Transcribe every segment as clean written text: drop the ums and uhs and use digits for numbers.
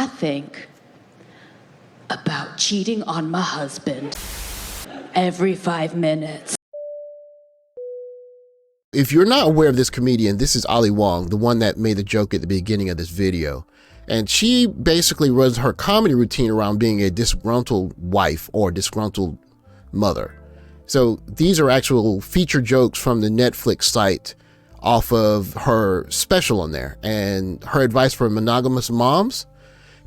I think about cheating on my husband every 5 minutes. If you're not aware of this comedian, this is Ali Wong, the one that made the joke at the beginning of this video. And she basically runs her comedy routine around being a disgruntled wife or disgruntled mother. So these are actual feature jokes from the Netflix site off of her special on there. And her advice for monogamous moms: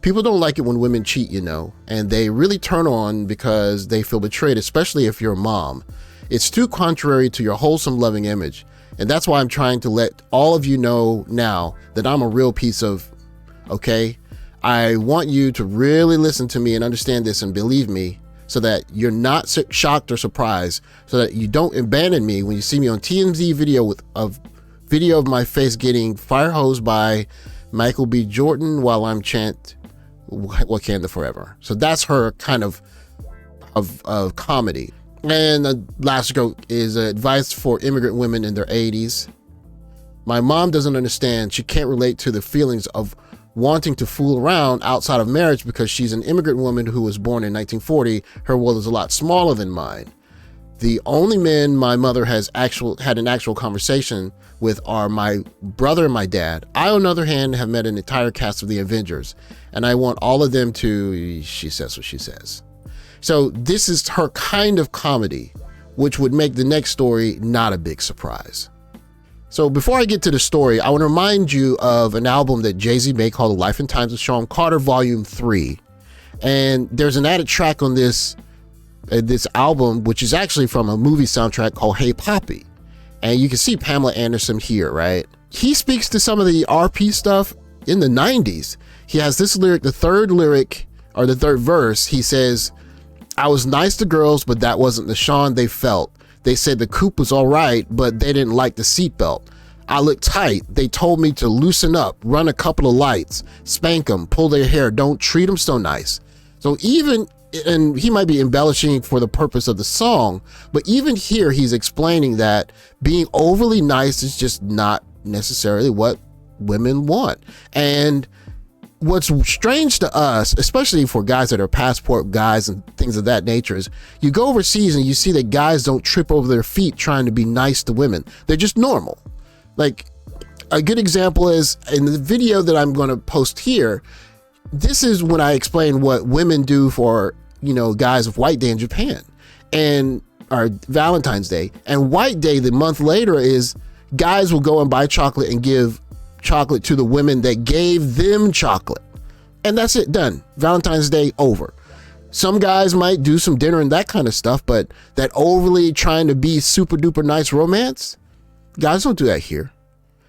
people don't like it when women cheat, you know, and they really turn on because they feel betrayed, especially if you're a mom. It's too contrary to your wholesome, loving image. And that's why I'm trying to let all of you know now that I'm a real piece of, okay? I want you to really listen to me and understand this and believe me, so that you're not shocked or surprised, so that you don't abandon me when you see me on TMZ video with a video of my face getting fire hosed by Michael B. Jordan while I'm chant Wakanda Forever. So that's her kind of comedy. And the last joke is advice for immigrant women in their 80s. My mom doesn't understand. She can't relate to the feelings of wanting to fool around outside of marriage because she's an immigrant woman who was born in 1940. Her world is a lot smaller than mine. The only men my mother has had an actual conversation with are my brother and my dad. I, on the other hand, have met an entire cast of the Avengers, and I want all of them to, she says what she says. So this is her kind of comedy, which would make the next story not a big surprise. So before I get to the story, I want to remind you of an album that Jay-Z made called The Life and Times of Sean Carter, Volume 3. And there's an added track on this album, which is actually from a movie soundtrack called Hey Poppy. And you can see Pamela Anderson here, right? He speaks to some of the RP stuff in the 90s. He has this lyric, the third verse, he says, "I was nice to girls, but that wasn't the Sean they felt. They said the coupe was all right, but they didn't like the seatbelt. I looked tight. They told me to loosen up, run a couple of lights, spank them, pull their hair, don't treat them so nice." So even, and he might be embellishing for the purpose of the song, but even here he's explaining that being overly nice is just not necessarily what women want. And what's strange to us, especially for guys that are passport guys and things of that nature, is you go overseas and you see that guys don't trip over their feet trying to be nice to women. They're just normal. Like, a good example is in the video that I'm going to post here. This is when I explain what women do for, you know, guys of White Day in Japan, or Valentine's Day. And White Day, the month later, is guys will go and buy chocolate and give chocolate to the women that gave them chocolate, and that's it, done. Valentine's Day over. Some guys might do some dinner and that kind of stuff, but that overly trying to be super duper nice romance, guys don't do that here.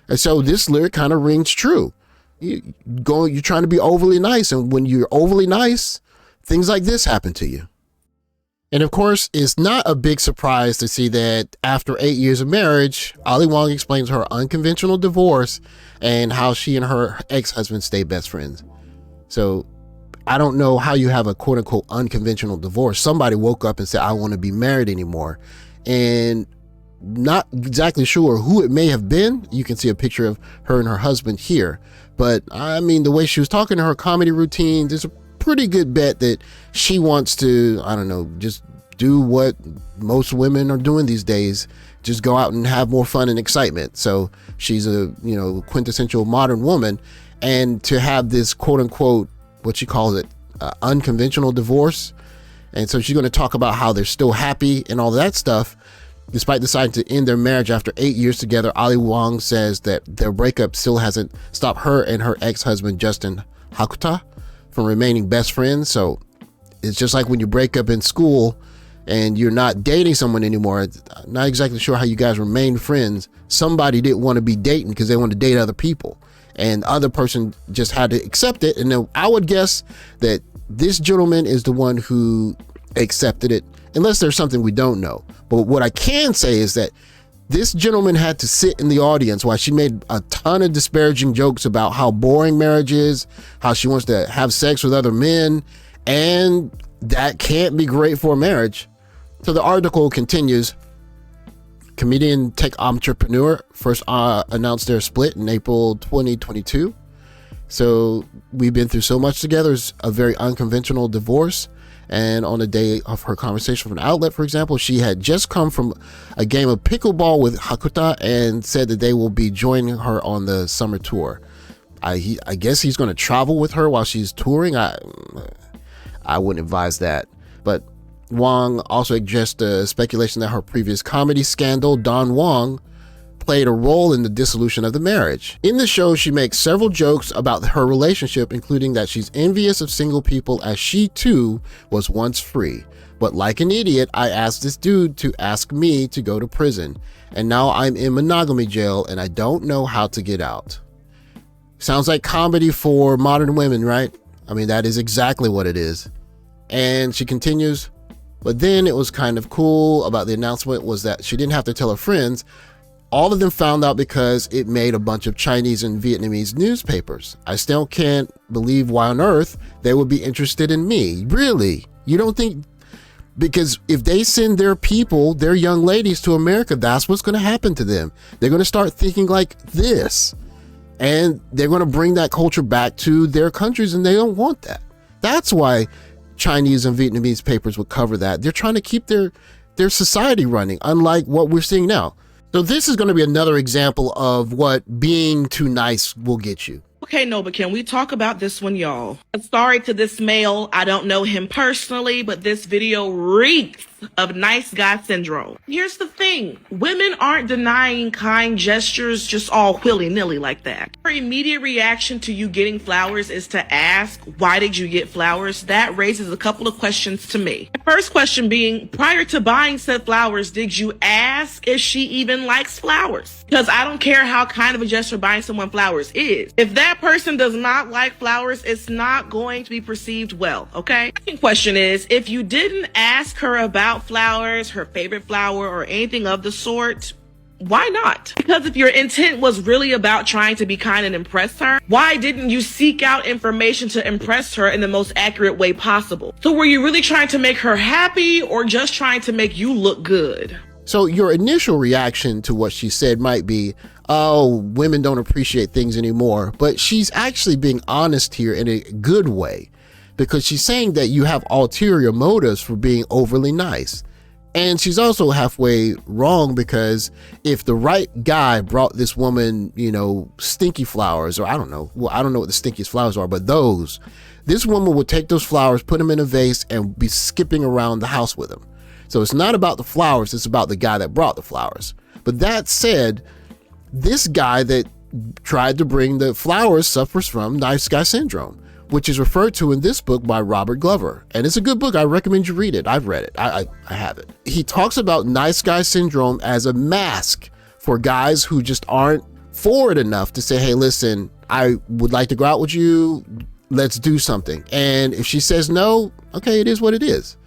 And so this lyric kind of rings true. You're trying to be overly nice, and when you're overly nice, things like this happen to you. And of course, it's not a big surprise to see that after 8 years of marriage, Ali Wong explains her unconventional divorce and how she and her ex-husband stay best friends. So I don't know how you have a quote unquote unconventional divorce. Somebody woke up and said, I want to be married anymore. And not exactly sure who it may have been. You can see a picture of her and her husband here. But I mean, the way she was talking to her comedy routine, there's a pretty good bet that she wants to, I don't know, just do what most women are doing these days, just go out and have more fun and excitement. So she's a, you know, quintessential modern woman, and to have this quote unquote, what she calls it, unconventional divorce. And so she's going to talk about how they're still happy and all that stuff. Despite deciding to end their marriage after 8 years together, Ali Wong says that their breakup still hasn't stopped her and her ex-husband, Justin Hakuta, from remaining best friends. So it's just like when you break up in school and you're not dating someone anymore. I'm not exactly sure how you guys remain friends. Somebody didn't want to be dating because they want to date other people, and the other person just had to accept it. And then I would guess that this gentleman is the one who accepted it, unless there's something we don't know. But what I can say is that this gentleman had to sit in the audience while she made a ton of disparaging jokes about how boring marriage is, how she wants to have sex with other men, and that can't be great for a marriage. So the article continues. Comedian tech entrepreneur first announced their split in April 2022. So we've been through so much together. It's a very unconventional divorce. And on the day of her conversation from an outlet, for example, she had just come from a game of pickleball with Hakuta and said that they will be joining her on the summer tour. I guess he's going to travel with her while she's touring. I wouldn't advise that. But Wong also addressed the speculation that her previous comedy scandal, Don Wong, played a role in the dissolution of the marriage. In the show, she makes several jokes about her relationship, including that she's envious of single people as she too was once free. But like an idiot, I asked this dude to ask me to go to prison, and now I'm in monogamy jail and I don't know how to get out. Sounds like comedy for modern women, right? I mean, that is exactly what it is. And she continues, but then it was kind of cool about the announcement was that she didn't have to tell her friends. All of them found out because it made a bunch of Chinese and Vietnamese newspapers. I still can't believe why on earth they would be interested in me. Really? You don't think? Because if they send their people, their young ladies to America, that's what's going to happen to them. They're going to start thinking like this. And they're going to bring that culture back to their countries, and they don't want that. That's why Chinese and Vietnamese papers would cover that. They're trying to keep their society running, unlike what we're seeing now. So this is going to be another example of what being too nice will get you. Okay, no, but can we talk about this one, y'all? Sorry to this male. I don't know him personally, but this video reeks of nice guy syndrome. Here's the thing. Women aren't denying kind gestures just all willy-nilly like that. Her immediate reaction to you getting flowers is to ask, why did you get flowers? That raises a couple of questions to me. The first question being, prior to buying said flowers, did you ask if she even likes flowers? Because I don't care how kind of a gesture buying someone flowers is. If that person does not like flowers, it's not going to be perceived well, okay? Second question is, if you didn't ask her about flowers, her favorite flower, or anything of the sort, why not? Because if your intent was really about trying to be kind and impress her, why didn't you seek out information to impress her in the most accurate way possible? So were you really trying to make her happy or just trying to make you look good? So your initial reaction to what she said might be, oh, women don't appreciate things anymore. But she's actually being honest here in a good way, because she's saying that you have ulterior motives for being overly nice. And she's also halfway wrong, because if the right guy brought this woman, stinky flowers, or I don't know what the stinkiest flowers are, but this woman would take those flowers, put them in a vase, and be skipping around the house with them. So it's not about the flowers, it's about the guy that brought the flowers. But that said, this guy that tried to bring the flowers suffers from nice guy syndrome, which is referred to in this book by Robert Glover. And it's a good book. I recommend you read it. I've read it. I have it. He talks about nice guy syndrome as a mask for guys who just aren't forward enough to say, hey, listen, I would like to go out with you. Let's do something. And if she says no, okay, it is what it is.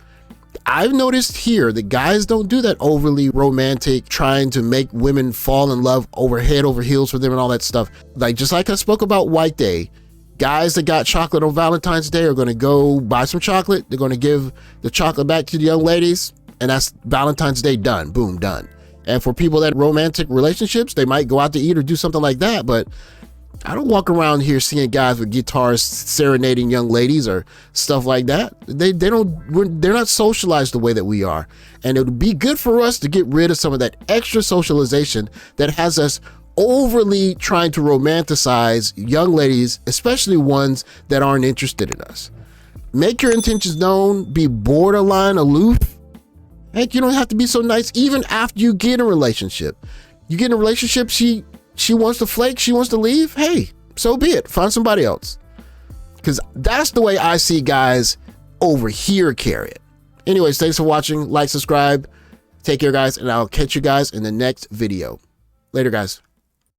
I've noticed here that guys don't do that overly romantic, trying to make women fall in love over head over heels for them and all that stuff. Just like I spoke about White Day, guys that got chocolate on Valentine's Day are going to go buy some chocolate. They're going to give the chocolate back to the young ladies, and that's Valentine's Day done. Boom, done. And for people that romantic relationships, they might go out to eat or do something like that, but I don't walk around here seeing guys with guitars serenading young ladies or stuff like that. They're not socialized the way that we are. And it would be good for us to get rid of some of that extra socialization that has us overly trying to romanticize young ladies, especially ones that aren't interested in us. Make your intentions known, be borderline aloof. Heck, you don't have to be so nice even after you get in a relationship. You get in a relationship, she wants to flake, she wants to leave, hey, so be it. Find somebody else. Because that's the way I see guys over here carry it. Anyways, thanks for watching. Like, subscribe. Take care, guys, and I'll catch you guys in the next video. Later, guys.